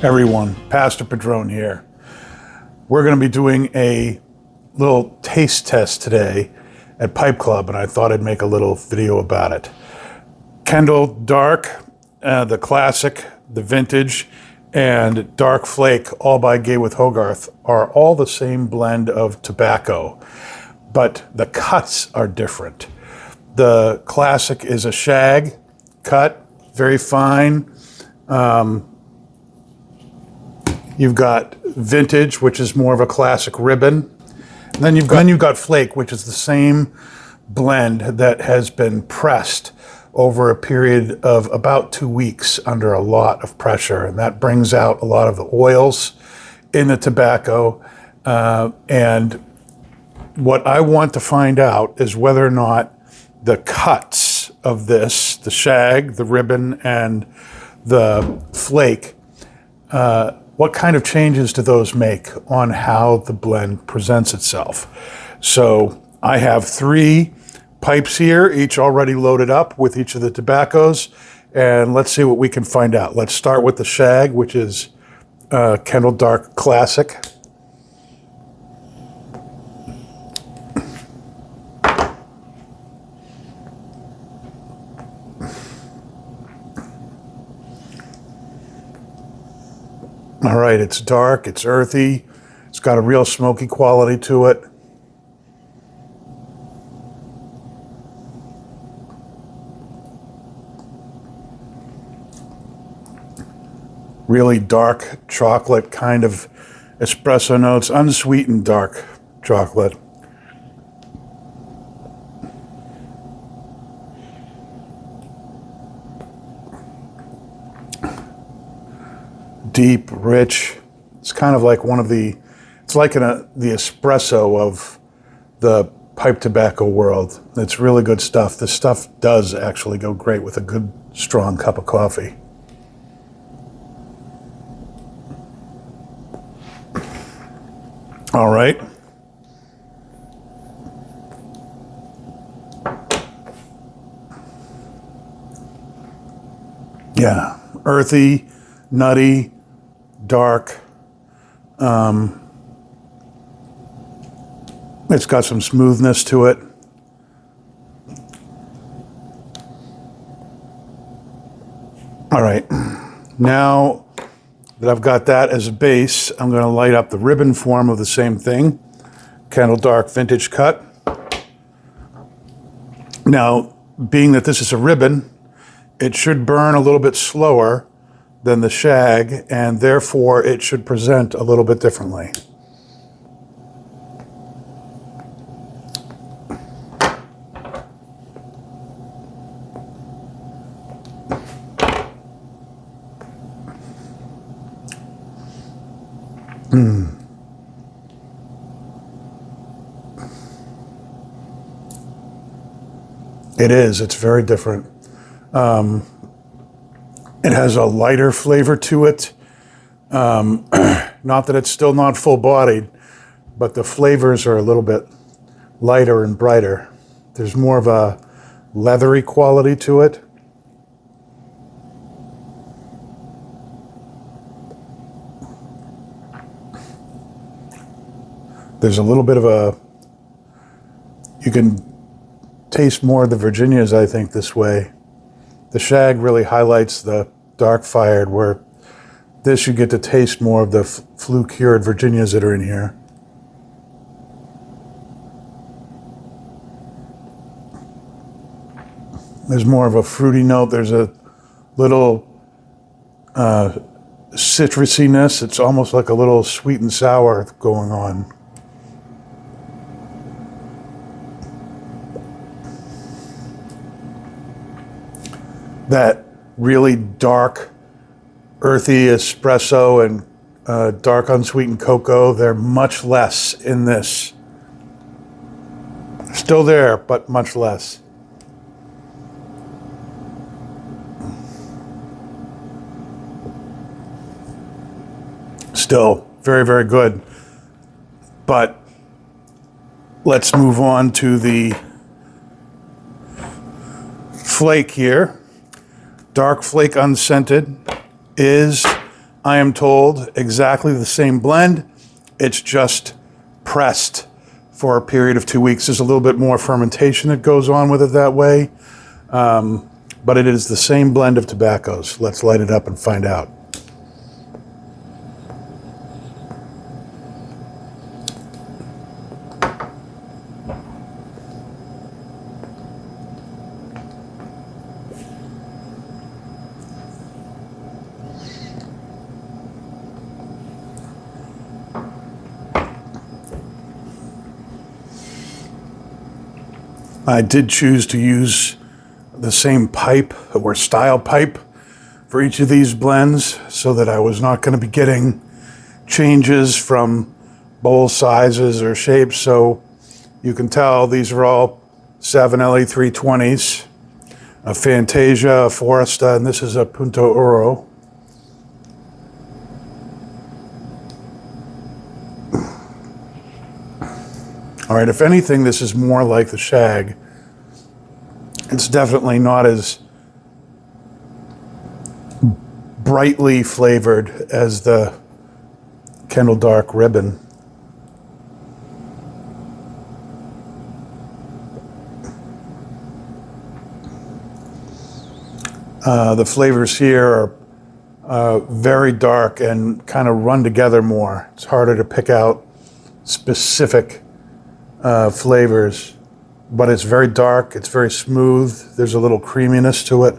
Everyone, Pastor Padron here. We're going to be doing a little taste test today at Pipe Club, and I thought I'd make a little video about it. Kendal Dark, the classic, the vintage, and Dark Flake, all by Gawith Hoggarth, are all the same blend of tobacco, but the cuts are different. The classic is a shag cut, very fine. You've got vintage, which is more of a classic ribbon. And then you've got flake, which is the same blend that has been pressed over a period of about 2 weeks under a lot of pressure. And that brings out a lot of the oils in the tobacco. And what I want to find out is whether or not the cuts of this, the shag, the ribbon, and the flake, what kind of changes do those make on how the blend presents itself? So I have 3 pipes here, each already loaded up with each of the tobaccos, and let's see what we can find out. Let's start with the shag, which is Kendal Dark Classic. All right, it's dark, it's earthy, it's got a real smoky quality to it. Really dark chocolate, kind of espresso notes, unsweetened dark chocolate. Deep, rich. It's kind of like it's like the espresso of the pipe tobacco world. It's really good stuff. This stuff does actually go great with a good, strong cup of coffee. All right. Yeah, earthy, nutty, dark. It's got some smoothness to it. All right, now that I've got that as a base, I'm going to light up the ribbon form of the same thing, Kendal Dark Vintage Cut. Now, being that this is a ribbon, it should burn a little bit slower than the shag, and therefore it should present a little bit differently. It is, it's very different. It has a lighter flavor to it. Not that it's still not full-bodied, but the flavors are a little bit lighter and brighter. There's more of a leathery quality to it. There's a little bit of you can taste more of the Virginias, I think, this way. The shag really highlights the dark fired, where this you get to taste more of the flue-cured Virginias that are in here. There's more of a fruity note. There's a little citrusiness. It's almost like a little sweet and sour going on. That really dark, earthy espresso and dark unsweetened cocoa, they're much less in this. Still there, but much less. Still very, very good. But let's move on to the flake here. Dark Flake Unscented is I am told, exactly the same blend. It's just pressed for a period of 2 weeks. There's a little bit more fermentation that goes on with it that way. But it is the same blend of tobaccos. Let's light it up and find out. I did choose to use the same pipe or style pipe for each of these blends so that I was not going to be getting changes from bowl sizes or shapes. So you can tell these are all 7 LE320s, a Fantasia, a Foresta, and this is a Punto Oro. All right, if anything, this is more like the shag. It's definitely not as brightly flavored as the Kendal Dark Ribbon. The flavors here are very dark and kind of run together more. It's harder to pick out specific flavors, but it's very dark, it's very smooth, there's a little creaminess to it.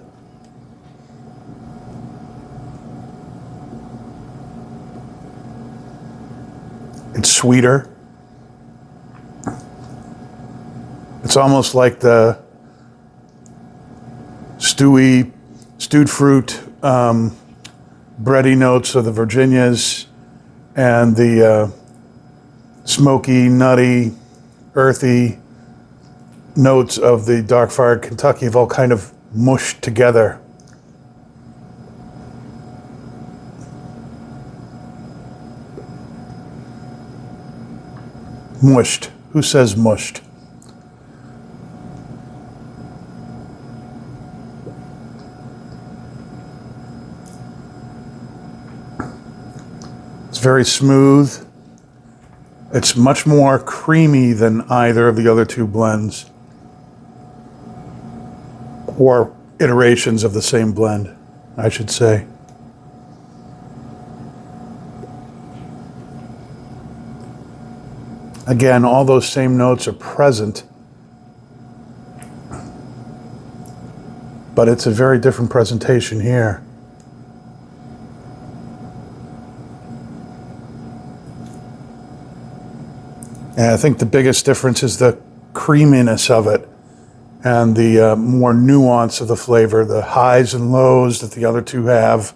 It's sweeter. It's almost like the stewed fruit, bready notes of the Virginias and the smoky, nutty, earthy notes of the dark fired Kentucky have all kind of mushed together. Mushed. Who says mushed? It's very smooth. It's much more creamy than either of the other two blends, or iterations of the same blend, I should say. Again, all those same notes are present, but it's a very different presentation here. And I think the biggest difference is the creaminess of it and the more nuance of the flavor. The highs and lows that the other two have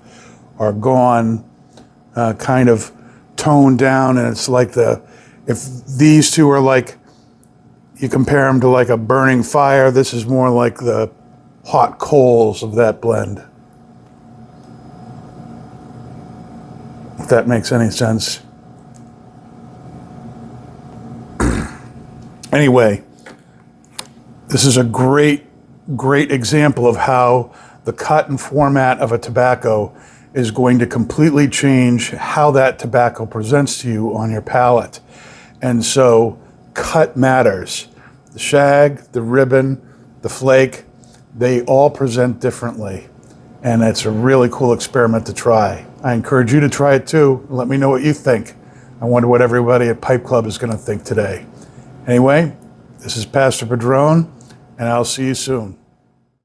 are gone, kind of toned down, and it's like if these two are like, you compare them to like a burning fire, this is more like the hot coals of that blend. If that makes any sense. Anyway, this is a great example of how the cut and format of a tobacco is going to completely change how that tobacco presents to you on your palate. And so cut matters. The shag, the ribbon, the flake, they all present differently. And it's a really cool experiment to try. I encourage you to try it too. Let me know what you think. I wonder what everybody at Pipe Club is going to think today. Anyway, this is Pastor Padron, and I'll see you soon.